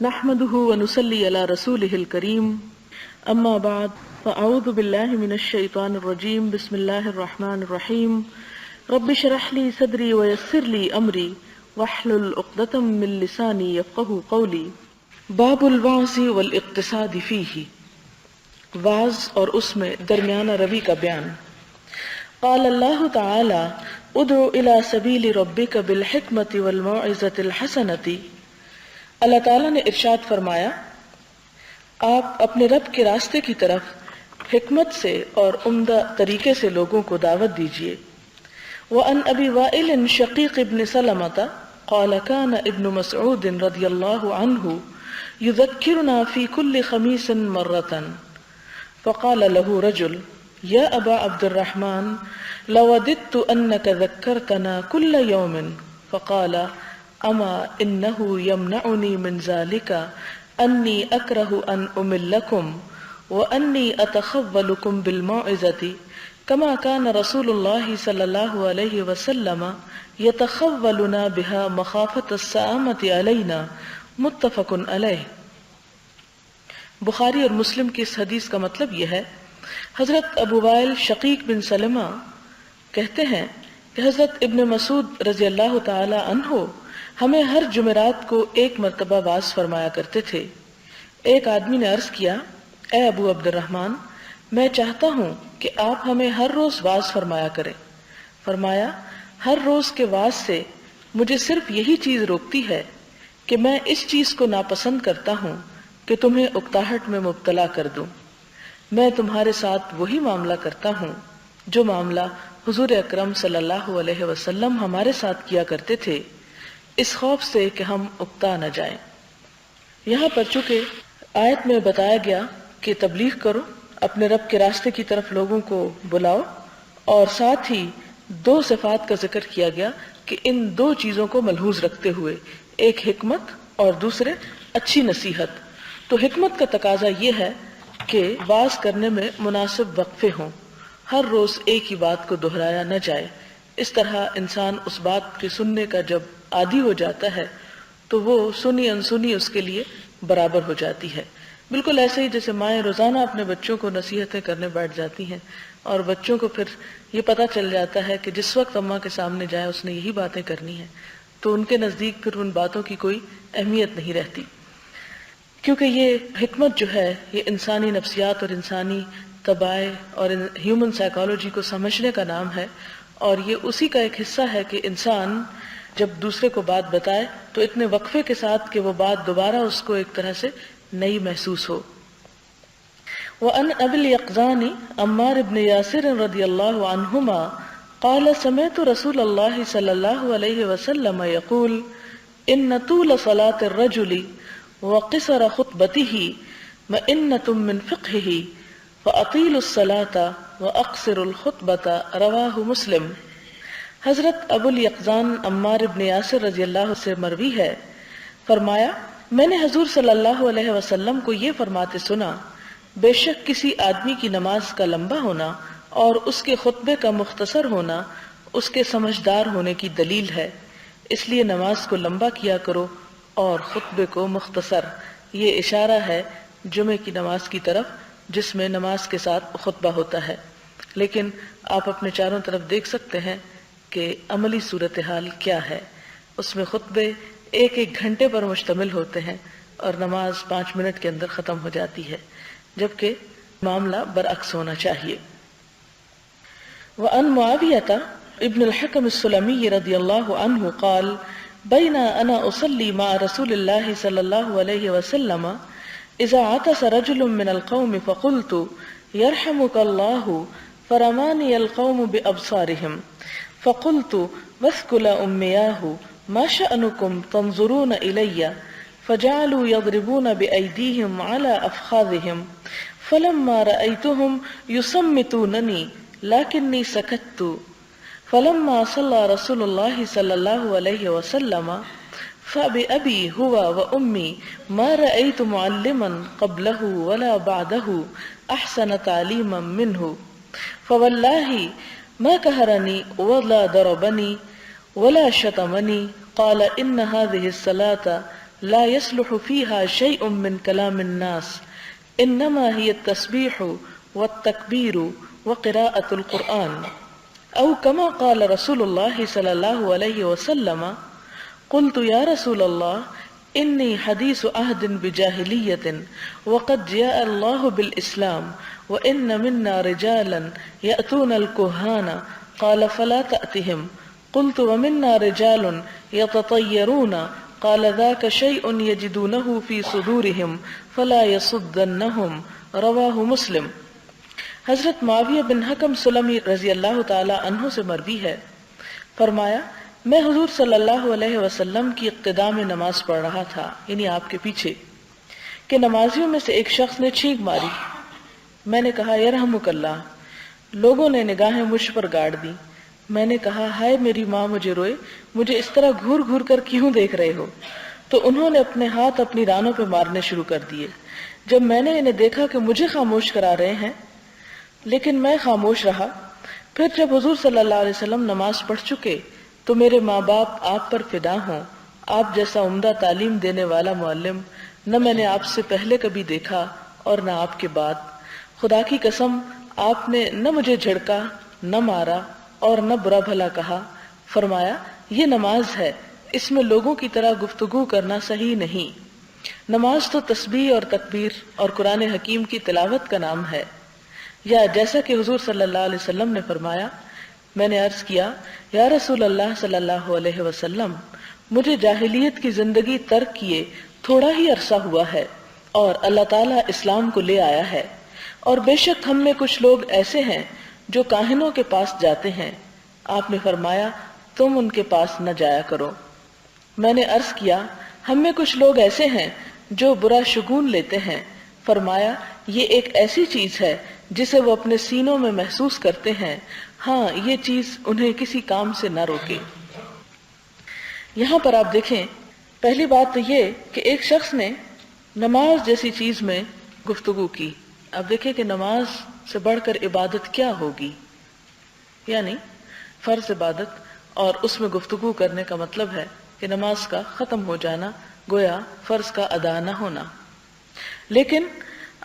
نحمده ونصلي على رسوله الكريم اما بعد فاعوذ بالله من الشيطان الرجيم بسم الله الرحمن الرحيم رب اشرح لي صدري ويسر لي امري واحلل عقدة من لساني يفقهوا قولي باب الوعظ والاقتصاد فيه، وعظ اور اس میں درمیانہ روی کا بیان۔ قال اللہ تعالی ادع الى سبیل ربک بالحکمۃ والموعظۃ الحسنۃ، اللہ تعالیٰ نے ارشاد فرمایا آپ اپنے رب کے راستے کی طرف حکمت سے اور عمدہ طریقے سے لوگوں کو دعوت دیجیے۔ وعن ابی وائل شقیق ابن سلمۃ قال كان ابن مسعود رضی اللہ عنہ يذكرنا في كل خميس مرة فقال له رجل يا أبا عبد الرحمن لوددت أنك ذكرتنا كل يوم فقال أما إنه يمنعني من ذلك أني أكره أن أملكم وأني أتخولكم بالموعظة كما كان رسول الله صلى الله عليه وسلم يتخولنا بها مخافة السآمة علينا، متفق علیہ۔ بخاری اور مسلم کی اس حدیث کا مطلب یہ ہے، حضرت ابو وائل شقیق بن سلمہ کہتے ہیں کہ حضرت ابن مسعود رضی اللہ تعالی عنہ ہمیں ہر جمعرات کو ایک مرتبہ واعظ فرمایا کرتے تھے۔ ایک آدمی نے عرض کیا، اے ابو عبد الرحمن، میں چاہتا ہوں کہ آپ ہمیں ہر روز واعظ فرمایا کریں۔ فرمایا، ہر روز کے واعظ سے مجھے صرف یہی چیز روکتی ہے کہ میں اس چیز کو ناپسند کرتا ہوں کہ تمہیں اکتاہٹ میں مبتلا کر دوں۔ میں تمہارے ساتھ وہی معاملہ کرتا ہوں جو معاملہ حضور اکرم صلی اللہ علیہ وسلم ہمارے ساتھ کیا کرتے تھے، اس خوف سے کہ ہم اکتا نہ جائیں۔ یہاں پر چونکہ آیت میں بتایا گیا کہ تبلیغ کرو، اپنے رب کے راستے کی طرف لوگوں کو بلاؤ، اور ساتھ ہی دو صفات کا ذکر کیا گیا کہ ان دو چیزوں کو ملحوظ رکھتے ہوئے، ایک حکمت اور دوسرے اچھی نصیحت۔ تو حکمت کا تقاضا یہ ہے کہ واعظ کرنے میں مناسب وقفے ہوں، ہر روز ایک ہی بات کو دہرایا نہ جائے۔ اس طرح انسان اس بات کے سننے کا جب عادی ہو جاتا ہے تو وہ سنی انسنی اس کے لیے برابر ہو جاتی ہے۔ بالکل ایسے ہی جیسے مائیں روزانہ اپنے بچوں کو نصیحتیں کرنے بیٹھ جاتی ہیں، اور بچوں کو پھر یہ پتہ چل جاتا ہے کہ جس وقت اماں کے سامنے جائے اس نے یہی باتیں کرنی ہیں، تو ان کے نزدیک پھر ان باتوں کی کوئی اہمیت نہیں رہتی، کیونکہ یہ حکمت جو ہے یہ انسانی نفسیات اور انسانی طبائع اور ہیومن سائیکالوجی کو سمجھنے کا نام ہے، اور یہ اسی کا ایک حصہ ہے کہ انسان جب دوسرے کو بات بتائے تو اتنے وقفے کے ساتھ کہ وہ بات دوبارہ اس کو ایک طرح سے نئی محسوس ہو۔ وَأَنْ أَبِي الْيَقْظَانِ عَمَّارِ بْنِ يَاسِرٍ رضی اللہ عنہما قال سمعت رسول اللہ صلی اللہ علیہ وسلم يقول ان طول صلاة الرجل وقصر خطبته مئنة من فقهه فأطيلوا الصلاة وأقصروا الخطبة رواہ مسلم۔ حضرت ابو الیقظان عمار ابن یاسر رضی اللہ سے مروی ہے، فرمایا میں نے حضور صلی اللہ علیہ وسلم کو یہ فرماتے سنا، بے شک کسی آدمی کی نماز کا لمبا ہونا اور اس کے خطبے کا مختصر ہونا اس کے سمجھدار ہونے کی دلیل ہے، اس لیے نماز کو لمبا کیا کرو اور خطبے کو مختصر۔ یہ اشارہ ہے جمعے کی نماز کی طرف جس میں نماز کے ساتھ خطبہ ہوتا ہے، لیکن آپ اپنے چاروں طرف دیکھ سکتے ہیں کہ عملی صورتحال کیا ہے۔ اس میں خطبے ایک ایک گھنٹے پر مشتمل ہوتے ہیں اور نماز 5 منٹ کے اندر ختم ہو جاتی ہے، جبکہ معاملہ برعکس ہونا چاہیے۔ وعن معاویہ ابن الحکم السلمی رضی اللہ عنہ قال بین انا اصلی مع رسول اللہ صلی اللہ علیہ وسلم اذا عطس رجل من القوم فقلت يرحمك الله فرماني القوم بأبصارهم فقلت واسكل أمياه ما شأنكم تنظرون إلي فجعلوا يضربون بأيديهم على أفخاذهم فلما رأيتهم يصمتونني لكني سكت فلما صلى رسول الله صلى الله عليه وسلم فبأبي هو وأمي ما رأيت معلما قبله ولا بعده أحسن تعليما منه فوالله ما كهرني ولا ضربني ولا شتمني قال إن هذه الصلاة لا يصلح فيها شيء من كلام الناس انما هي التسبيح والتكبير وقراءة القرآن او كما قال رسول الله صلى الله عليه وسلم قلت يا رسول الله انی حدیث عہد بجاہلیۃ وقد جاء اللہ بالاسلام وان منا رجالا یأتون الکہان قال فلا تأتهم قلت ومنا رجال یتطیرون قال ذاک شیء یجدونه فی صدورهم فلا یصدنهم رواہ مسلم۔ حضرت معاویہ بن حکم سلمی رضی اللہ تعالی عنہ سے مروی ہے، فرمایا میں حضور صلی اللہ علیہ وسلم کی اقتداء میں نماز پڑھ رہا تھا، یعنی آپ کے پیچھے، کہ نمازیوں میں سے ایک شخص نے چھینک ماری۔ میں نے کہا یرحمک اللہ۔ لوگوں نے نگاہیں مجھ پر گاڑ دی۔ میں نے کہا ہائے میری ماں مجھے روئے، مجھے اس طرح گھور گھور کر کیوں دیکھ رہے ہو؟ تو انہوں نے اپنے ہاتھ اپنی رانوں پہ مارنے شروع کر دیے۔ جب میں نے انہیں دیکھا کہ مجھے خاموش کرا رہے ہیں لیکن میں خاموش رہا، پھر جب حضور صلی اللہ علیہ وسلم نماز پڑھ چکے تو میرے ماں باپ آپ پر فدا ہوں، آپ جیسا عمدہ تعلیم دینے والا معلم نہ میں نے آپ سے پہلے کبھی دیکھا اور نہ آپ کے بعد۔ خدا کی قسم آپ نے نہ مجھے جھڑکا، نہ مارا اور نہ برا بھلا کہا۔ فرمایا یہ نماز ہے، اس میں لوگوں کی طرح گفتگو کرنا صحیح نہیں۔ نماز تو تسبیح اور تکبیر اور قرآن حکیم کی تلاوت کا نام ہے۔ یا جیسا کہ حضور صلی اللہ علیہ وسلم نے فرمایا، میں نے عرض کیا یا رسول اللہ صلی اللہ علیہ وسلم مجھے جاہلیت کی زندگی ترک کیے تھوڑا ہی عرصہ ہوا ہے اور اللہ تعالیٰ اسلام کو لے آیا ہے، اور بے شک ہم میں کچھ لوگ ایسے ہیں جو کاہنوں کے پاس جاتے ہیں۔ آپ نے فرمایا تم ان کے پاس نہ جایا کرو۔ میں نے عرض کیا ہم میں کچھ لوگ ایسے ہیں جو برا شگون لیتے ہیں۔ فرمایا یہ ایک ایسی چیز ہے جسے وہ اپنے سینوں میں محسوس کرتے ہیں، ہاں یہ چیز انہیں کسی کام سے نہ روکے۔ یہاں پر آپ دیکھیں پہلی بات تو یہ کہ ایک شخص نے نماز جیسی چیز میں گفتگو کی۔ اب دیکھیں کہ نماز سے بڑھ کر عبادت کیا ہوگی، یعنی فرض عبادت، اور اس میں گفتگو کرنے کا مطلب ہے کہ نماز کا ختم ہو جانا، گویا فرض کا ادا نہ ہونا۔ لیکن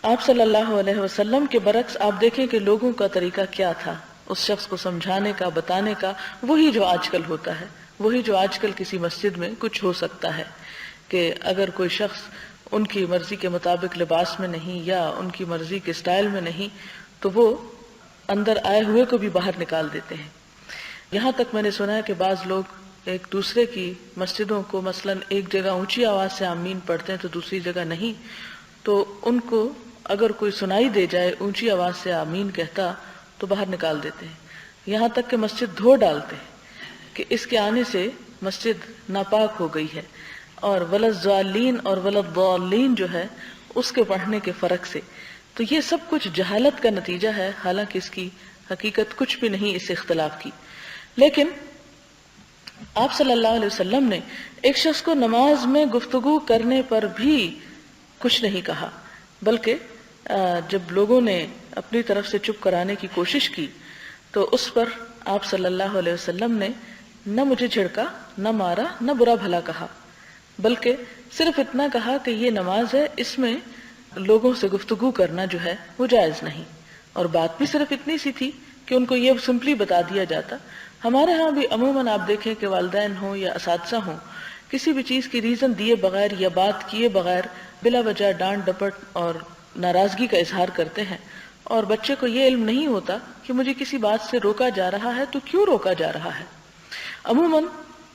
آپ صلی اللہ علیہ وسلم کے برعکس آپ دیکھیں کہ لوگوں کا طریقہ کیا تھا اس شخص کو سمجھانے کا، بتانے کا، وہی جو آج کل ہوتا ہے، وہی جو آج کل کسی مسجد میں کچھ ہو سکتا ہے کہ اگر کوئی شخص ان کی مرضی کے مطابق لباس میں نہیں یا ان کی مرضی کے سٹائل میں نہیں تو وہ اندر آئے ہوئے کو بھی باہر نکال دیتے ہیں۔ یہاں تک میں نے سنا ہے کہ بعض لوگ ایک دوسرے کی مسجدوں کو مثلا ایک جگہ اونچی آواز سے آمین پڑھتے ہیں تو دوسری جگہ نہیں، تو ان کو اگر کوئی سنائی دے جائے اونچی آواز سے آمین کہتا تو باہر نکال دیتے ہیں، یہاں تک کہ مسجد دھو ڈالتے ہیں کہ اس کے آنے سے مسجد ناپاک ہو گئی ہے، اور وللضالین اور وللضالین جو ہے اس کے پڑھنے کے فرق سے۔ تو یہ سب کچھ جہالت کا نتیجہ ہے، حالانکہ اس کی حقیقت کچھ بھی نہیں اس اختلاف کی۔ لیکن آپ صلی اللہ علیہ وسلم نے ایک شخص کو نماز میں گفتگو کرنے پر بھی کچھ نہیں کہا، بلکہ جب لوگوں نے اپنی طرف سے چپ کرانے کی کوشش کی تو اس پر آپ صلی اللہ علیہ وسلم نے نہ مجھے جھڑکا، نہ مارا، نہ برا بھلا کہا، بلکہ صرف اتنا کہا کہ یہ نماز ہے، اس میں لوگوں سے گفتگو کرنا جو ہے وہ جائز نہیں۔ اور بات بھی صرف اتنی سی تھی کہ ان کو یہ سمپلی بتا دیا جاتا۔ ہمارے ہاں بھی عموماً آپ دیکھیں کہ والدین ہوں یا اساتذہ ہوں، کسی بھی چیز کی ریزن دیے بغیر یا بات کیے بغیر بلا وجہ ڈانٹ ڈپٹ اور ناراضگی کا اظہار کرتے ہیں، اور بچے کو یہ علم نہیں ہوتا کہ مجھے کسی بات سے روکا جا رہا ہے تو کیوں روکا جا رہا ہے۔ عموماً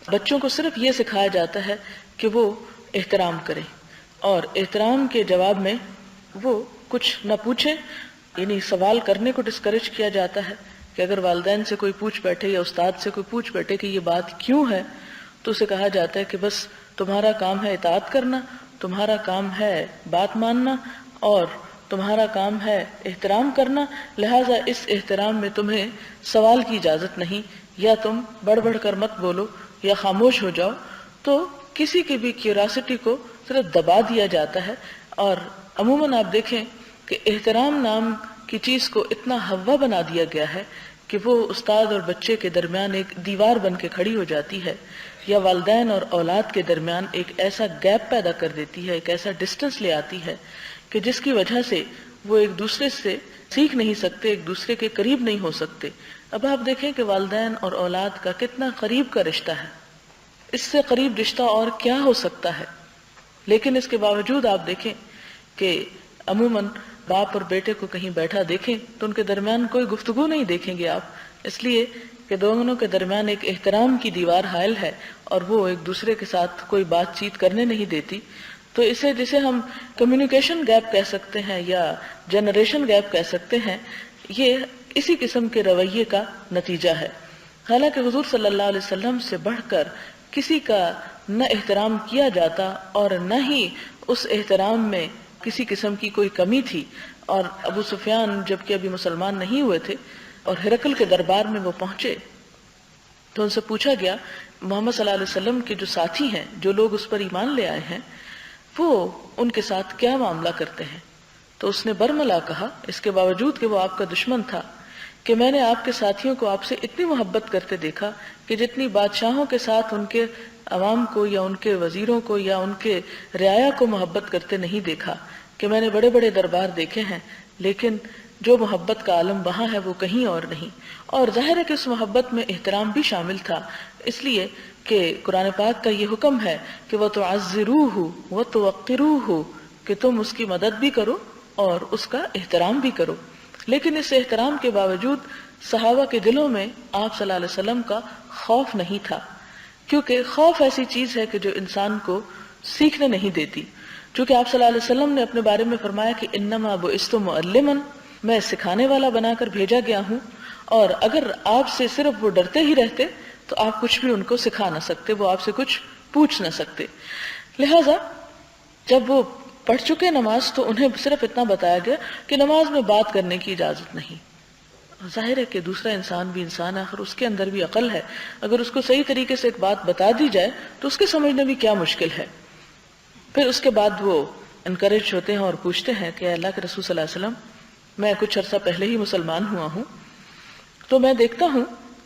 بچوں کو صرف یہ سکھایا جاتا ہے کہ وہ احترام کریں، اور احترام کے جواب میں وہ کچھ نہ پوچھیں، یعنی سوال کرنے کو ڈسکریج کیا جاتا ہے کہ اگر والدین سے کوئی پوچھ بیٹھے یا استاد سے کوئی پوچھ بیٹھے کہ یہ بات کیوں ہے تو اسے کہا جاتا ہے کہ بس تمہارا کام ہے اطاعت کرنا، تمہارا کام ہے بات ماننا، اور تمہارا کام ہے احترام کرنا، لہٰذا اس احترام میں تمہیں سوال کی اجازت نہیں، یا تم بڑھ بڑھ کر مت بولو یا خاموش ہو جاؤ۔ تو کسی کی بھی کیوریاسٹی کو صرف دبا دیا جاتا ہے، اور عموماً آپ دیکھیں کہ احترام نام کی چیز کو اتنا ہوا بنا دیا گیا ہے کہ وہ استاد اور بچے کے درمیان ایک دیوار بن کے کھڑی ہو جاتی ہے، یا والدین اور اولاد کے درمیان ایک ایسا گیپ پیدا کر دیتی ہے، ایک ایسا ڈسٹنس لے آتی ہے کہ جس کی وجہ سے وہ ایک دوسرے سے سیکھ نہیں سکتے، ایک دوسرے کے قریب نہیں ہو سکتے۔ اب آپ دیکھیں کہ والدین اور اولاد کا کتنا قریب کا رشتہ ہے، اس سے قریب رشتہ اور کیا ہو سکتا ہے، لیکن اس کے باوجود آپ دیکھیں کہ عموماً باپ اور بیٹے کو کہیں بیٹھا دیکھیں تو ان کے درمیان کوئی گفتگو نہیں دیکھیں گے آپ، اس لیے کہ دونوں کے درمیان ایک احترام کی دیوار حائل ہے اور وہ ایک دوسرے کے ساتھ کوئی بات چیت کرنے نہیں دیتی۔ تو اسے جسے ہم کمیونیکیشن گیپ کہہ سکتے ہیں یا جنریشن گیپ کہہ سکتے ہیں، یہ اسی قسم کے رویے کا نتیجہ ہے۔ حالانکہ حضور صلی اللہ علیہ وسلم سے بڑھ کر کسی کا نہ احترام کیا جاتا اور نہ ہی اس احترام میں کسی قسم کی کوئی کمی تھی، اور ابو سفیان جب کہ ابھی مسلمان نہیں ہوئے تھے اور ہرقل کے دربار میں وہ پہنچے تو ان سے پوچھا گیا محمد صلی اللہ علیہ وسلم کے جو ساتھی ہیں، جو لوگ اس پر ایمان لے آئے ہیں، وہ ان کے ساتھ کیا معاملہ کرتے ہیں؟ تو اس نے برملا کہا، اس کے باوجود کہ وہ آپ کا دشمن تھا، کہ میں نے آپ کے ساتھیوں کو آپ سے اتنی محبت کرتے دیکھا کہ جتنی بادشاہوں کے ساتھ ان کے عوام کو یا ان کے وزیروں کو یا ان کے رعایا کو محبت کرتے نہیں دیکھا، کہ میں نے بڑے بڑے دربار دیکھے ہیں لیکن جو محبت کا عالم وہاں ہے وہ کہیں اور نہیں۔ اور ظاہر ہے کہ اس محبت میں احترام بھی شامل تھا، اس لیے کہ قرآن پاک کا یہ حکم ہے کہ وَتُعَزِّرُوهُ وَتُوَقِّرُوهُ، کہ تم اس کی مدد بھی کرو اور اس کا احترام بھی کرو۔ لیکن اس احترام کے باوجود صحابہ کے دلوں میں آپ صلی اللہ علیہ وسلم کا خوف نہیں تھا، کیونکہ خوف ایسی چیز ہے کہ جو انسان کو سیکھنے نہیں دیتی۔ چونکہ آپ صلی اللہ علیہ وسلم نے اپنے بارے میں فرمایا کہ انما بعثت معلما، میں سکھانے والا بنا کر بھیجا گیا ہوں، اور اگر آپ سے صرف وہ ڈرتے ہی رہتے تو آپ کچھ بھی ان کو سکھا نہ سکتے، وہ آپ سے کچھ پوچھ نہ سکتے۔ لہٰذا جب وہ پڑھ چکے نماز تو انہیں صرف اتنا بتایا گیا کہ نماز میں بات کرنے کی اجازت نہیں۔ ظاہر ہے کہ دوسرا انسان بھی انسان ہے، آخر اس کے اندر بھی عقل ہے، اگر اس کو صحیح طریقے سے ایک بات بتا دی جائے تو اس کے سمجھنے بھی کیا مشکل ہے۔ پھر اس کے بعد وہ انکریج ہوتے ہیں اور پوچھتے ہیں کہ اللہ کے رسول صلی اللہ علیہ وسلم، میں کچھ عرصہ پہلے ہی مسلمان ہوا ہوں، تو میں دیکھتا ہوں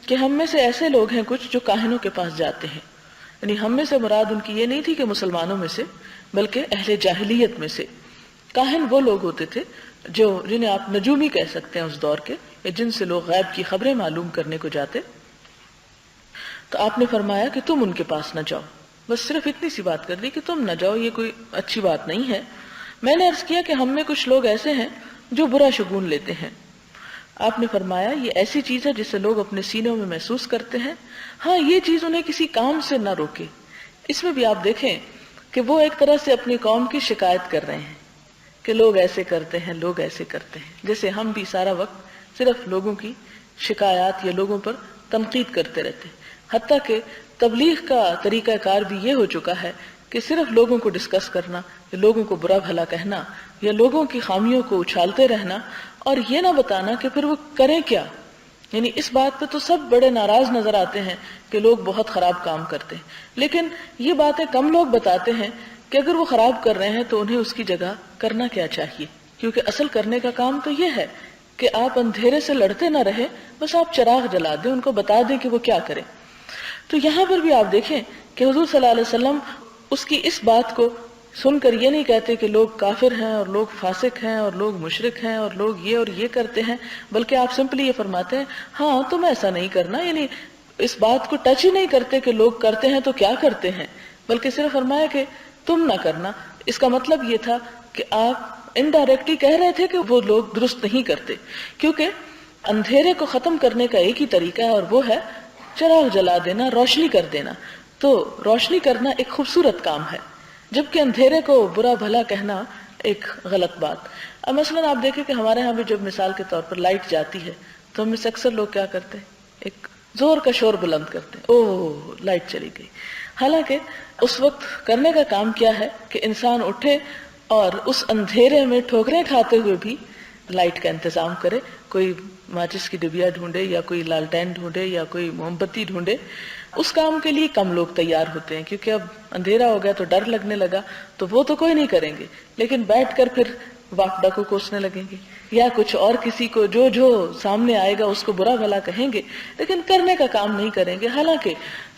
کہ ہم میں سے ایسے لوگ ہیں کچھ جو کاہنوں کے پاس جاتے ہیں، یعنی ہم میں سے مراد ان کی یہ نہیں تھی کہ مسلمانوں میں سے، بلکہ اہل جاہلیت میں سے۔ کاہن وہ لوگ ہوتے تھے جنہیں آپ نجومی کہہ سکتے ہیں اس دور کے، یا جن سے لوگ غیب کی خبریں معلوم کرنے کو جاتے۔ تو آپ نے فرمایا کہ تم ان کے پاس نہ جاؤ، بس صرف اتنی سی بات کر دی کہ تم نہ جاؤ، یہ کوئی اچھی بات نہیں ہے۔ میں نے عرض کیا کہ ہم میں کچھ لوگ ایسے ہیں جو برا شگون لیتے ہیں۔ آپ نے فرمایا یہ ایسی چیز ہے جسے لوگ اپنے سینوں میں محسوس کرتے ہیں، ہاں یہ چیز انہیں کسی کام سے نہ روکے۔ اس میں بھی آپ دیکھیں کہ وہ ایک طرح سے اپنی قوم کی شکایت کر رہے ہیں کہ لوگ ایسے کرتے ہیں، لوگ ایسے کرتے ہیں، جیسے ہم بھی سارا وقت صرف لوگوں کی شکایات یا لوگوں پر تنقید کرتے رہتے ہیں۔ حتیٰ کہ تبلیغ کا طریقہ کار بھی یہ ہو چکا ہے کہ صرف لوگوں کو ڈسکس کرنا یا لوگوں کو برا بھلا کہنا یا لوگوں کی خامیوں کو اچھالتے رہنا، اور یہ نہ بتانا کہ پھر وہ کریں کیا۔ یعنی اس بات پہ تو سب بڑے ناراض نظر آتے ہیں کہ لوگ بہت خراب کام کرتے ہیں، لیکن یہ باتیں کم لوگ بتاتے ہیں کہ اگر وہ خراب کر رہے ہیں تو انہیں اس کی جگہ کرنا کیا چاہیے، کیونکہ اصل کرنے کا کام تو یہ ہے کہ آپ اندھیرے سے لڑتے نہ رہے، بس آپ چراغ جلا دیں، ان کو بتا دیں کہ وہ کیا کریں۔ تو یہاں پر بھی آپ دیکھیں کہ حضور صلی اللہ علیہ وسلم اس کی اس بات کو سن کر یہ نہیں کہتے کہ لوگ کافر ہیں اور لوگ فاسق ہیں اور لوگ مشرک ہیں اور لوگ یہ اور یہ کرتے ہیں، بلکہ آپ سمپلی یہ فرماتے ہیں ہاں تم ایسا نہیں کرنا، یعنی اس بات کو ٹچ ہی نہیں کرتے کہ لوگ کرتے ہیں تو کیا کرتے ہیں، بلکہ صرف فرمایا کہ تم نہ کرنا۔ اس کا مطلب یہ تھا کہ آپ انڈائریکٹلی کہہ رہے تھے کہ وہ لوگ درست نہیں کرتے، کیونکہ اندھیرے کو ختم کرنے کا ایک ہی طریقہ ہے اور وہ ہے چراغ جلا دینا، روشنی کر دینا۔ تو روشنی کرنا ایک خوبصورت کام ہے، جبکہ اندھیرے کو برا بھلا کہنا ایک غلط بات۔ اب مثلا آپ دیکھیں کہ ہمارے ہاں بھی جب مثال کے طور پر لائٹ جاتی ہے تو ہم میں سے اکثر لوگ کیا کرتے ہیں، ایک زور کا شور بلند کرتے ہیں، اوہ لائٹ چلی گئی۔ حالانکہ اس وقت کرنے کا کام کیا ہے کہ انسان اٹھے اور اس اندھیرے میں ٹھوکریں کھاتے ہوئے بھی لائٹ کا انتظام کرے، کوئی ماچس کی ڈبیا ڈھونڈے یا کوئی لالٹین ڈھونڈے یا کوئی موم بتی ڈھونڈے۔ اس کام کے لیے کم لوگ تیار ہوتے ہیں، کیونکہ اب اندھیرا ہو گیا تو ڈر لگنے لگا، تو وہ تو کوئی نہیں کریں گے، لیکن بیٹھ کر پھر واک ڈاکو کوسنے لگیں گے، یا کچھ اور کسی کو جو سامنے آئے گا اس کو برا بھلا کہیں گے، لیکن کرنے کا کام نہیں کریں گے. حالانکہ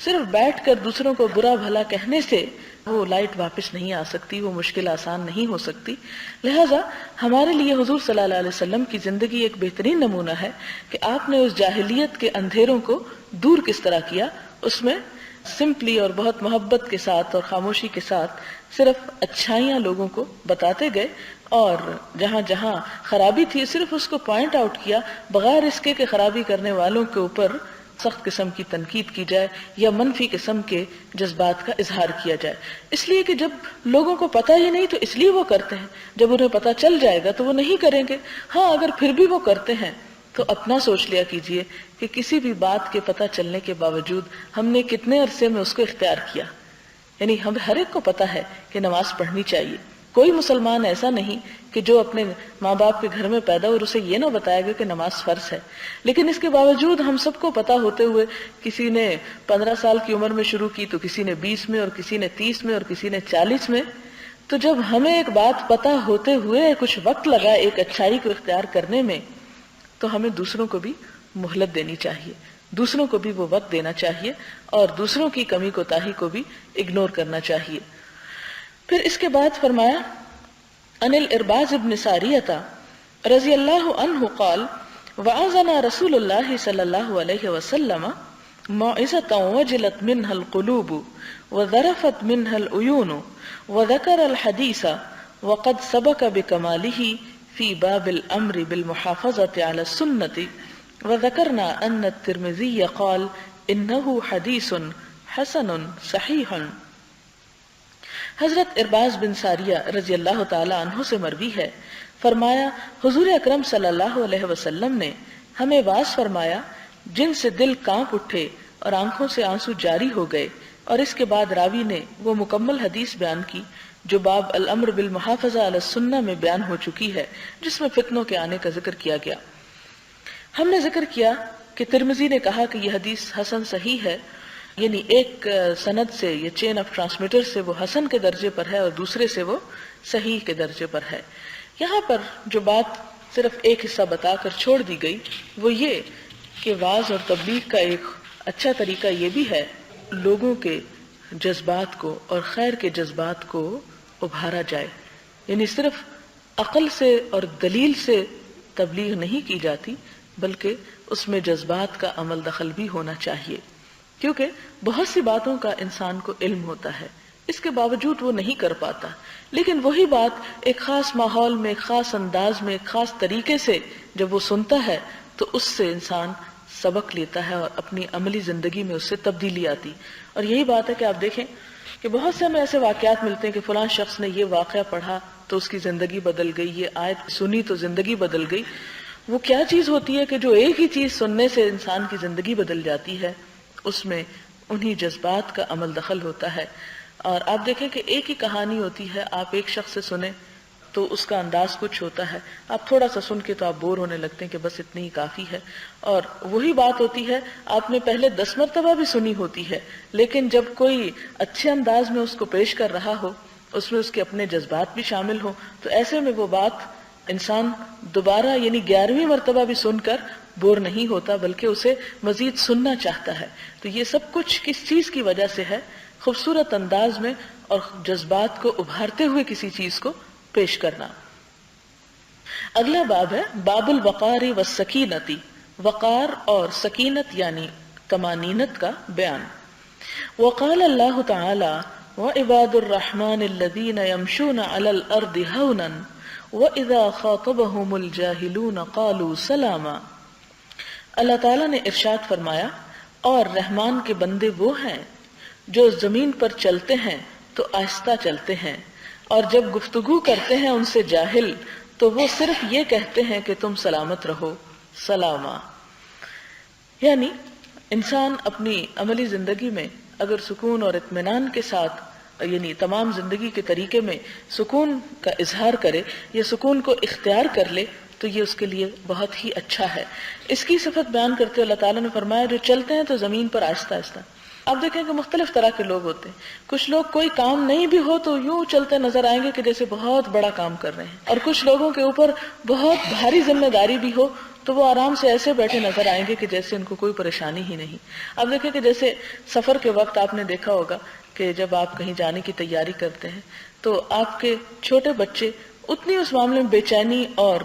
صرف بیٹھ کر دوسروں کو برا بھلا کہنے سے وہ لائٹ واپس نہیں آ سکتی، وہ مشکل آسان نہیں ہو سکتی. لہٰذا ہمارے لیے حضور صلی اللہ علیہ وسلم کی زندگی ایک بہترین نمونہ ہے کہ آپ نے اس جاہلیت کے اندھیروں کو دور کس طرح کیا. اس میں سمپلی اور بہت محبت کے ساتھ اور خاموشی کے ساتھ صرف اچھائیاں لوگوں کو بتاتے گئے، اور جہاں جہاں خرابی تھی صرف اس کو پوائنٹ آؤٹ کیا، بغیر اس کے کہ خرابی کرنے والوں کے اوپر سخت قسم کی تنقید کی جائے یا منفی قسم کے جذبات کا اظہار کیا جائے. اس لیے کہ جب لوگوں کو پتہ ہی نہیں تو اس لیے وہ کرتے ہیں، جب انہیں پتہ چل جائے گا تو وہ نہیں کریں گے. ہاں اگر پھر بھی وہ کرتے ہیں تو اپنا سوچ لیا کیجئے کہ کسی بھی بات کے پتہ چلنے کے باوجود ہم نے کتنے عرصے میں اس کو اختیار کیا. یعنی ہم ہر ایک کو پتہ ہے کہ نماز پڑھنی چاہیے. کوئی مسلمان ایسا نہیں کہ جو اپنے ماں باپ کے گھر میں پیدا اور اسے یہ نہ بتائے گا کہ نماز فرض ہے. لیکن اس کے باوجود ہم سب کو پتہ ہوتے ہوئے کسی نے 15 سال کی عمر میں شروع کی تو کسی نے 20 میں اور کسی نے 30 میں اور کسی نے 40 میں. تو جب ہمیں ایک بات پتہ ہوتے ہوئے کچھ وقت لگا ایک اچھائی کو اختیار کرنے میں، تو ہمیں دوسروں کو بھی مہلت دینی چاہیے، دوسروں کو بھی وہ وقت دینا چاہیے اور دوسروں کی کمی کوتاہی کو بھی اگنور کرنا چاہیے. پھر اس کے بعد فرمایا ان الارباز ابن ساریہ رضی اللہ عنہ قال وعظنا رسول اللہ صلی اللہ علیہ وسلم موعظۃ وجلت منها القلوب وذرفت منها العیون وذکر الحدیث وقد سبق بکمالہ في باب الامر بالمحافظة على السنة وذكرنا ان الترمذي قال انه حديث حسن صحيح. حضرت ارباز بن ساریہ رضی اللہ تعالی عنہ سے مروی ہے، فرمایا حضور اکرم صلی اللہ علیہ وسلم نے ہمیں واعظ فرمایا جن سے دل کانپ اٹھے اور آنکھوں سے آنسو جاری ہو گئے. اور اس کے بعد راوی نے وہ مکمل حدیث بیان کی جو باب الامر بالمحافظہ علی السنہ میں بیان ہو چکی ہے، جس میں فتنوں کے آنے کا ذکر کیا گیا. ہم نے ذکر کیا کہ ترمذی نے کہا کہ یہ حدیث حسن صحیح ہے، یعنی ایک سند سے یا چین آف ٹرانسمیٹر سے وہ حسن کے درجے پر ہے اور دوسرے سے وہ صحیح کے درجے پر ہے. یہاں پر جو بات صرف ایک حصہ بتا کر چھوڑ دی گئی وہ یہ کہ وعظ اور تبلیغ کا ایک اچھا طریقہ یہ بھی ہے لوگوں کے جذبات کو اور خیر کے جذبات کو ابھارا جائے. یعنی صرف عقل سے اور دلیل سے تبلیغ نہیں کی جاتی بلکہ اس میں جذبات کا عمل دخل بھی ہونا چاہیے، کیونکہ بہت سی باتوں کا انسان کو علم ہوتا ہے، اس کے باوجود وہ نہیں کر پاتا. لیکن وہی بات ایک خاص ماحول میں، ایک خاص انداز میں، ایک خاص طریقے سے جب وہ سنتا ہے تو اس سے انسان سبق لیتا ہے اور اپنی عملی زندگی میں اس سے تبدیلی آتی. اور یہی بات ہے کہ آپ دیکھیں کہ بہت سے ہمیں ایسے واقعات ملتے ہیں کہ فلاں شخص نے یہ واقعہ پڑھا تو اس کی زندگی بدل گئی، یہ آیت سنی تو زندگی بدل گئی. وہ کیا چیز ہوتی ہے کہ جو ایک ہی چیز سننے سے انسان کی زندگی بدل جاتی ہے؟ اس میں انہی جذبات کا عمل دخل ہوتا ہے. اور آپ دیکھیں کہ ایک ہی کہانی ہوتی ہے، آپ ایک شخص سے سنیں تو اس کا انداز کچھ ہوتا ہے، آپ تھوڑا سا سن کے تو آپ بور ہونے لگتے ہیں کہ بس اتنی ہی کافی ہے. اور وہی بات ہوتی ہے آپ نے پہلے 10 مرتبہ بھی سنی ہوتی ہے، لیکن جب کوئی اچھے انداز میں اس کو پیش کر رہا ہو، اس میں اس کے اپنے جذبات بھی شامل ہوں، تو ایسے میں وہ بات انسان دوبارہ یعنی 11ویں مرتبہ بھی سن کر بور نہیں ہوتا بلکہ اسے مزید سننا چاہتا ہے. تو یہ سب کچھ کس چیز کی وجہ سے ہے؟ خوبصورت انداز میں اور جذبات کو ابھارتے ہوئے کسی چیز کو پیش کرنا. اگلا باب ہے باب الوقار والسکینۃ، وقار اور سکینت یعنی طمانینت کا بیان. وقال اللہ تعالی وعباد الرحمن الذین یمشون علی الارض ہونا وَإِذَا خَاطَبَهُمُ الْجَاهِلُونَ قَالُوا سَلَامًا. اللہ تعالیٰ نے ارشاد فرمایا اور رحمان کے بندے وہ ہیں جو زمین پر چلتے ہیں تو آہستہ چلتے ہیں، اور جب گفتگو کرتے ہیں ان سے جاہل تو وہ صرف یہ کہتے ہیں کہ تم سلامت رہو، سلاما. یعنی انسان اپنی عملی زندگی میں اگر سکون اور اطمینان کے ساتھ یعنی تمام زندگی کے طریقے میں سکون کا اظہار کرے یا سکون کو اختیار کر لے تو یہ اس کے لیے بہت ہی اچھا ہے. اس کی صفت بیان کرتے اللہ تعالیٰ نے فرمایا جو چلتے ہیں تو زمین پر آہستہ آہستہ. آپ دیکھیں کہ مختلف طرح کے لوگ ہوتے ہیں. کچھ لوگ کوئی کام نہیں بھی ہو تو یوں چلتے نظر آئیں گے کہ جیسے بہت بڑا کام کر رہے ہیں, اور کچھ لوگوں کے اوپر بہت بھاری ذمہ داری بھی ہو تو وہ آرام سے ایسے بیٹھے نظر آئیں گے کہ جیسے ان کو کوئی پریشانی ہی نہیں. اب دیکھیں کہ جیسے سفر کے وقت آپ نے دیکھا ہوگا کہ جب آپ کہیں جانے کی تیاری کرتے ہیں تو آپ کے چھوٹے بچے اتنی اس معاملے میں بے چینی اور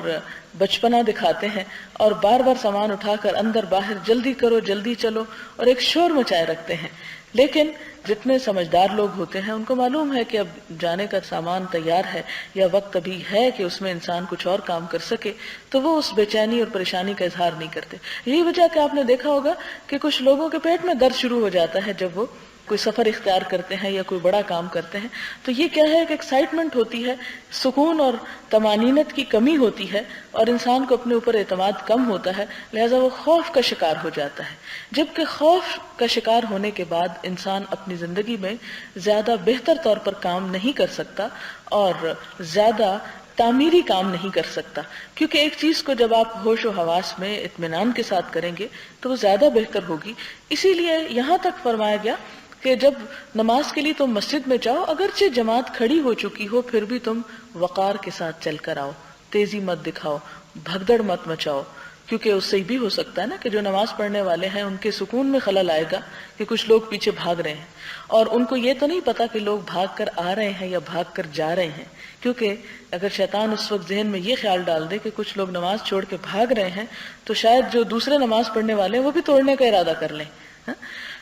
بچپنا دکھاتے ہیں اور بار بار سامان اٹھا کر اندر باہر جلدی کرو جلدی چلو اور ایک شور مچائے رکھتے ہیں. لیکن جتنے سمجھدار لوگ ہوتے ہیں ان کو معلوم ہے کہ اب جانے کا سامان تیار ہے یا وقت ابھی ہے کہ اس میں انسان کچھ اور کام کر سکے, تو وہ اس بے چینی اور پریشانی کا اظہار نہیں کرتے. یہی وجہ کہ آپ نے دیکھا ہوگا کہ کچھ لوگوں کے پیٹ میں درد شروع ہو جاتا ہے جب وہ کوئی سفر اختیار کرتے ہیں یا کوئی بڑا کام کرتے ہیں. تو یہ کیا ہے کہ ایکسائٹمنٹ ہوتی ہے, سکون اور طمانینت کی کمی ہوتی ہے اور انسان کو اپنے اوپر اعتماد کم ہوتا ہے, لہذا وہ خوف کا شکار ہو جاتا ہے. جبکہ خوف کا شکار ہونے کے بعد انسان اپنی زندگی میں زیادہ بہتر طور پر کام نہیں کر سکتا اور زیادہ تعمیری کام نہیں کر سکتا, کیونکہ ایک چیز کو جب آپ ہوش و حواس میں اطمینان کے ساتھ کریں گے تو وہ زیادہ بہتر ہوگی. اسی لیے یہاں تک فرمایا گیا کہ جب نماز کے لیے تم مسجد میں جاؤ, اگرچہ جماعت کھڑی ہو چکی ہو پھر بھی تم وقار کے ساتھ چل کر آؤ, تیزی مت دکھاؤ, بھگدڑ مت مچاؤ, کیونکہ اس سے بھی ہو سکتا ہے نا کہ جو نماز پڑھنے والے ہیں ان کے سکون میں خلل آئے گا کہ کچھ لوگ پیچھے بھاگ رہے ہیں اور ان کو یہ تو نہیں پتا کہ لوگ بھاگ کر آ رہے ہیں یا بھاگ کر جا رہے ہیں. کیونکہ اگر شیطان اس وقت ذہن میں یہ خیال ڈال دے کہ کچھ لوگ نماز چھوڑ کے بھاگ رہے ہیں تو شاید جو دوسرے نماز پڑھنے والے ہیں وہ بھی توڑنے کا ارادہ کر لیں.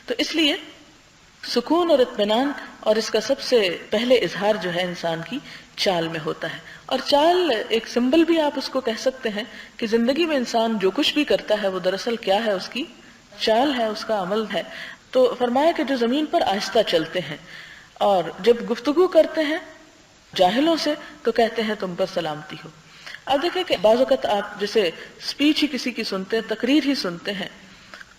تو اس لیے سکون اور اطمینان اور اس کا سب سے پہلے اظہار جو ہے انسان کی چال میں ہوتا ہے. اور چال ایک سمبل بھی آپ اس کو کہہ سکتے ہیں کہ زندگی میں انسان جو کچھ بھی کرتا ہے وہ دراصل کیا ہے, اس کی چال ہے, اس کا عمل ہے. تو فرمایا کہ جو زمین پر آہستہ چلتے ہیں اور جب گفتگو کرتے ہیں جاہلوں سے تو کہتے ہیں تم پر سلامتی ہو. اب دیکھیں کہ بعض اوقات آپ جیسے اسپیچ ہی کسی کی سنتے ہیں, تقریر ہی سنتے ہیں,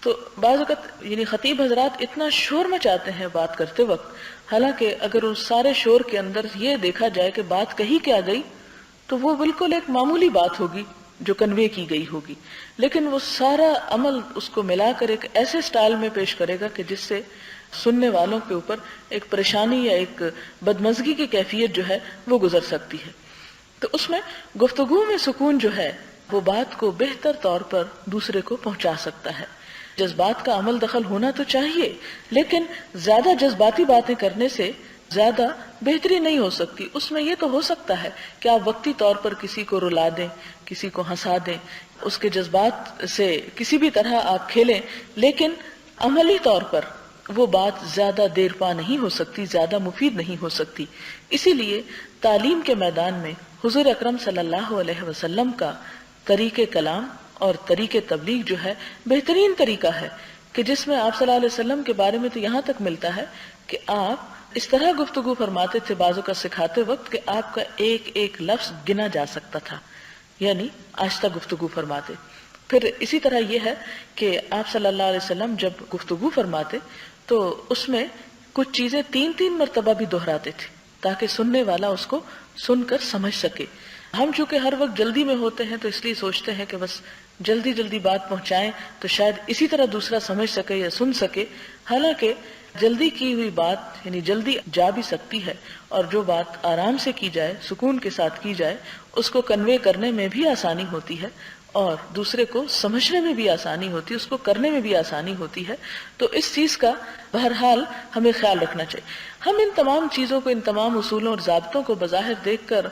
تو بعض اوقات یعنی خطیب حضرات اتنا شور مچاتے ہیں بات کرتے وقت, حالانکہ اگر اس سارے شور کے اندر یہ دیکھا جائے کہ بات کہی کیا گئی تو وہ بالکل ایک معمولی بات ہوگی جو کنوے کی گئی ہوگی, لیکن وہ سارا عمل اس کو ملا کر ایک ایسے سٹائل میں پیش کرے گا کہ جس سے سننے والوں کے اوپر ایک پریشانی یا ایک بدمزگی کی کیفیت جو ہے وہ گزر سکتی ہے. تو اس میں گفتگو میں سکون جو ہے وہ بات کو بہتر طور پر دوسرے کو پہنچا سکتا ہے. جذبات کا عمل دخل ہونا تو چاہیے, لیکن زیادہ جذباتی باتیں کرنے سے زیادہ بہتری نہیں ہو سکتی. اس میں یہ تو ہو سکتا ہے کہ آپ وقتی طور پر کسی کو رلا دیں, کسی کو ہنسا دیں, اس کے جذبات سے کسی بھی طرح آپ کھیلیں, لیکن عملی طور پر وہ بات زیادہ دیر پا نہیں ہو سکتی, زیادہ مفید نہیں ہو سکتی. اسی لیے تعلیم کے میدان میں حضور اکرم صلی اللہ علیہ وسلم کا طریقہ کلام اور طریقہ تبلیغ جو ہے بہترین طریقہ ہے کہ جس میں آپ صلی اللہ علیہ وسلم کے بارے میں تو یہاں تک ملتا ہے کہ آپ اس طرح گفتگو فرماتے تھے بعضوں کا سکھاتے وقت کہ آپ کا ایک ایک لفظ گنا جا سکتا تھا, یعنی آہستہ گفتگو فرماتے. پھر اسی طرح یہ ہے کہ آپ صلی اللہ علیہ وسلم جب گفتگو فرماتے تو اس میں کچھ چیزیں 3 مرتبہ بھی دہراتے تھے تاکہ سننے والا اس کو سن کر سمجھ سکے. ہم چونکہ ہر وقت جلدی میں ہوتے ہیں تو اس لیے سوچتے ہیں کہ بس جلدی جلدی بات پہنچائیں تو شاید اسی طرح دوسرا سمجھ سکے یا سن سکے, حالانکہ جلدی کی ہوئی بات یعنی جلدی جا بھی سکتی ہے, اور جو بات آرام سے کی جائے, سکون کے ساتھ کی جائے, اس کو کنوے کرنے میں بھی آسانی ہوتی ہے اور دوسرے کو سمجھنے میں بھی آسانی ہوتی ہے, اس کو کرنے میں بھی آسانی ہوتی ہے. تو اس چیز کا بہرحال ہمیں خیال رکھنا چاہیے. ہم ان تمام چیزوں کو, ان تمام اصولوں اور ضابطوں کو بظاہر دیکھ کر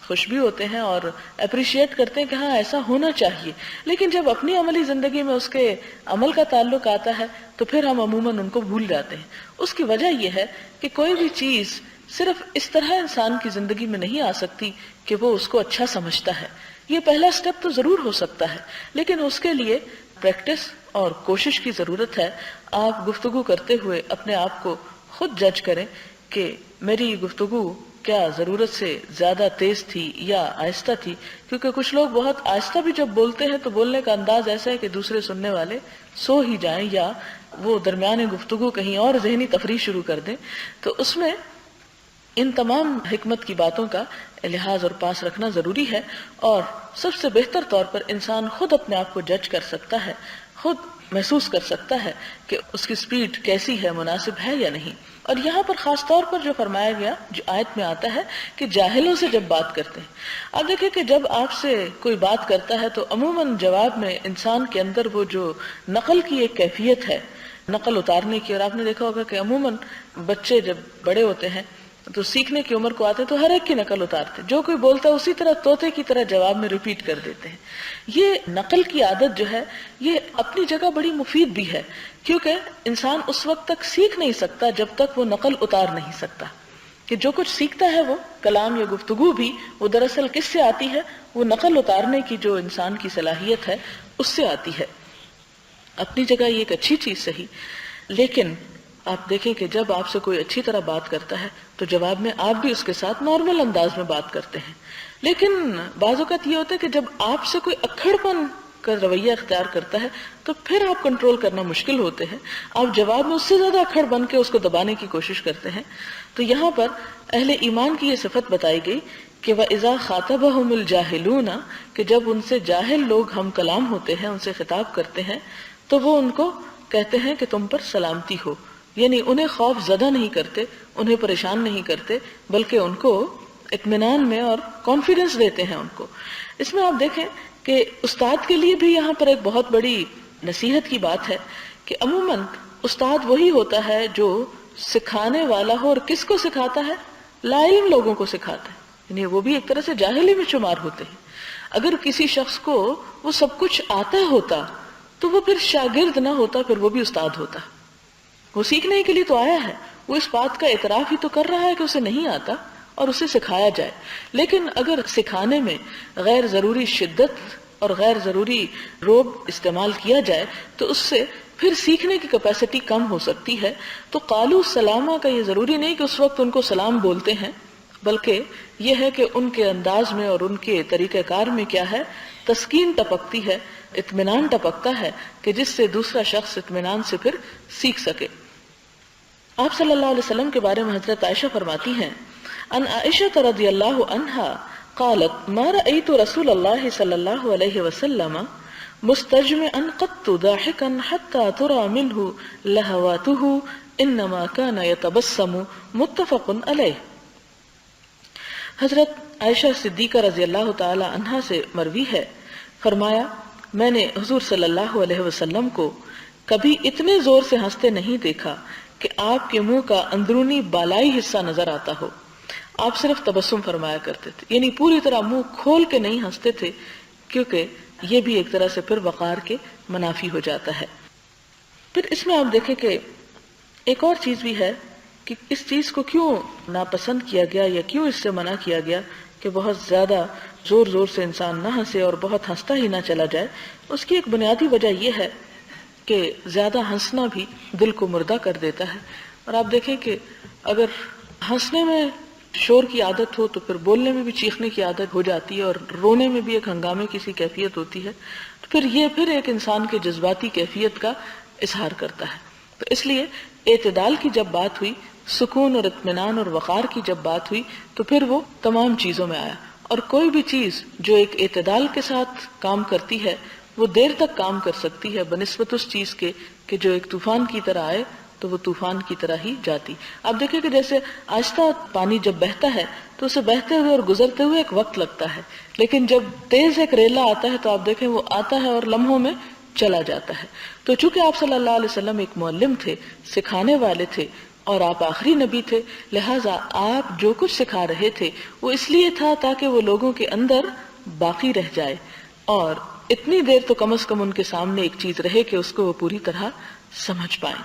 خوش بھی ہوتے ہیں اور اپریشیٹ کرتے ہیں کہ ہاں ایسا ہونا چاہیے, لیکن جب اپنی عملی زندگی میں اس کے عمل کا تعلق آتا ہے تو پھر ہم عموماً ان کو بھول جاتے ہیں. اس کی وجہ یہ ہے کہ کوئی بھی چیز صرف اس طرح انسان کی زندگی میں نہیں آ سکتی کہ وہ اس کو اچھا سمجھتا ہے. یہ پہلا سٹیپ تو ضرور ہو سکتا ہے, لیکن اس کے لیے پریکٹس اور کوشش کی ضرورت ہے. آپ گفتگو کرتے ہوئے اپنے آپ کو خود جج کریں کہ میری گفتگو کیا ضرورت سے زیادہ تیز تھی یا آہستہ تھی, کیونکہ کچھ لوگ بہت آہستہ بھی جب بولتے ہیں تو بولنے کا انداز ایسا ہے کہ دوسرے سننے والے سو ہی جائیں یا وہ درمیان گفتگو کہیں اور ذہنی تفریح شروع کر دیں. تو اس میں ان تمام حکمت کی باتوں کا لحاظ اور پاس رکھنا ضروری ہے, اور سب سے بہتر طور پر انسان خود اپنے آپ کو جج کر سکتا ہے, خود محسوس کر سکتا ہے کہ اس کی سپیڈ کیسی ہے، مناسب ہے یا نہیں۔ اور یہاں پر خاص طور پر جو فرمایا گیا، جو آیت میں آتا ہے کہ جاہلوں سے جب بات کرتے ہیں، آپ دیکھیں کہ جب آپ سے کوئی بات کرتا ہے تو عموماً جواب میں انسان کے اندر وہ جو نقل کی ایک کیفیت ہے، نقل اتارنے کی، اور آپ نے دیکھا ہوگا کہ عموماً بچے جب بڑے ہوتے ہیں تو سیکھنے کی عمر کو آتے ہیں تو ہر ایک کی نقل اتارتے ہیں، جو کوئی بولتا ہے اسی طرح طوطے کی طرح جواب میں ریپیٹ کر دیتے ہیں۔ یہ نقل کی عادت جو ہے یہ اپنی جگہ بڑی مفید بھی ہے، کیونکہ انسان اس وقت تک سیکھ نہیں سکتا جب تک وہ نقل اتار نہیں سکتا، کہ جو کچھ سیکھتا ہے وہ کلام یا گفتگو بھی وہ دراصل کس سے آتی ہے، وہ نقل اتارنے کی جو انسان کی صلاحیت ہے اس سے آتی ہے۔ اپنی جگہ یہ ایک اچھی چیز صحیح، لیکن آپ دیکھیں کہ جب آپ سے کوئی اچھی طرح بات کرتا ہے تو جواب میں آپ بھی اس کے ساتھ نارمل انداز میں بات کرتے ہیں، لیکن بعض اوقات یہ ہوتا ہے کہ جب آپ سے کوئی اکھڑ پن کا رویہ اختیار کرتا ہے تو پھر آپ کنٹرول کرنا مشکل ہوتے ہیں، آپ جواب میں اس سے زیادہ اکھڑ بن کے اس کو دبانے کی کوشش کرتے ہیں۔ تو یہاں پر اہل ایمان کی یہ صفت بتائی گئی کہ وَإِذَا خَاطَبَهُمُ الْجَاهِلُونَ، کہ جب ان سے جاہل لوگ ہم کلام ہوتے ہیں، ان سے خطاب کرتے ہیں تو وہ ان کو کہتے ہیں کہ تم پر سلامتی ہو، یعنی انہیں خوف زدہ نہیں کرتے، انہیں پریشان نہیں کرتے، بلکہ ان کو اطمینان میں اور کانفیڈنس دیتے ہیں ان کو۔ اس میں آپ دیکھیں کہ استاد کے لیے بھی یہاں پر ایک بہت بڑی نصیحت کی بات ہے کہ عموماً استاد وہی ہوتا ہے جو سکھانے والا ہو، اور کس کو سکھاتا ہے؟ لا علم لوگوں کو سکھاتا ہے، یعنی وہ بھی ایک طرح سے جاہلی میں شمار ہوتے ہیں۔ اگر کسی شخص کو وہ سب کچھ آتا ہوتا تو وہ پھر شاگرد نہ ہوتا، پھر وہ بھی استاد ہوتا۔ وہ سیکھنے کے لیے تو آیا ہے، وہ اس بات کا اعتراف ہی تو کر رہا ہے کہ اسے نہیں آتا اور اسے سکھایا جائے۔ لیکن اگر سکھانے میں غیر ضروری شدت اور غیر ضروری روب استعمال کیا جائے تو اس سے پھر سیکھنے کی کیپیسٹی کم ہو سکتی ہے۔ تو قالو سلامہ کا یہ ضروری نہیں کہ اس وقت ان کو سلام بولتے ہیں، بلکہ یہ ہے کہ ان کے انداز میں اور ان کے طریقہ کار میں کیا ہے، تسکین ٹپکتی ہے، اطمینان ٹپکتا ہے کہ جس سے دوسرا شخص اطمینان سے پھر سیکھ سکے۔ آپ صلی اللہ علیہ وسلم کے بارے میں حضرت عائشہ فرماتی ہیں، ان عائشہ رضی اللہ عنہا قالت ما رأيت رسول اللہ صلی اللہ علیہ وسلم مستجمعا قط ضاحكا حتى ترى منه لهواته انما كان يتبسم متفق علیہ۔ حضرت عائشہ صدیقہ رضی اللہ تعالی عنہا سے مروی ہے، فرمایا میں نے حضور صلی اللہ علیہ وسلم کو کبھی اتنے زور سے ہنستے نہیں دیکھا کہ آپ کے منہ کا اندرونی بالائی حصہ نظر آتا ہو۔ آپ صرف تبسم فرمایا کرتے تھے، یعنی پوری طرح منہ کھول کے نہیں ہنستے تھے، کیونکہ یہ بھی ایک طرح سے پھر وقار کے منافی ہو جاتا ہے۔ پھر اس میں آپ دیکھیں کہ ایک اور چیز بھی ہے کہ اس چیز کو کیوں ناپسند کیا گیا یا کیوں اس سے منع کیا گیا کہ بہت زیادہ زور زور سے انسان نہ ہنسے اور بہت ہنستا ہی نہ چلا جائے۔ اس کی ایک بنیادی وجہ یہ ہے کہ زیادہ ہنسنا بھی دل کو مردہ کر دیتا ہے، اور آپ دیکھیں کہ اگر ہنسنے میں شور کی عادت ہو تو پھر بولنے میں بھی چیخنے کی عادت ہو جاتی ہے، اور رونے میں بھی ایک ہنگامے کی سی کیفیت ہوتی ہے، تو پھر یہ ایک انسان کے جذباتی کیفیت کا اظہار کرتا ہے۔ تو اس لیے اعتدال کی جب بات ہوئی، سکون اور اطمینان اور وقار کی جب بات ہوئی تو پھر وہ تمام چیزوں میں آیا، اور کوئی بھی چیز جو ایک اعتدال کے ساتھ کام کرتی ہے وہ دیر تک کام کر سکتی ہے بنسبت اس چیز کے کہ جو ایک طوفان کی طرح آئے تو وہ طوفان کی طرح ہی جاتی۔ آپ دیکھیں کہ جیسے آہستہ پانی جب بہتا ہے تو اسے بہتے ہوئے اور گزرتے ہوئے ایک وقت لگتا ہے، لیکن جب تیز ایک ریلا آتا ہے تو آپ دیکھیں وہ آتا ہے اور لمحوں میں چلا جاتا ہے۔ تو چونکہ آپ صلی اللہ علیہ وسلم ایک معلم تھے، سکھانے والے تھے، اور آپ آخری نبی تھے، لہٰذا آپ جو کچھ سکھا رہے تھے وہ اس لیے تھا تاکہ وہ لوگوں کے اندر باقی رہ جائے، اور اتنی دیر تو کم از کم ان کے سامنے ایک چیز رہے کہ اس کو وہ پوری طرح سمجھ پائیں۔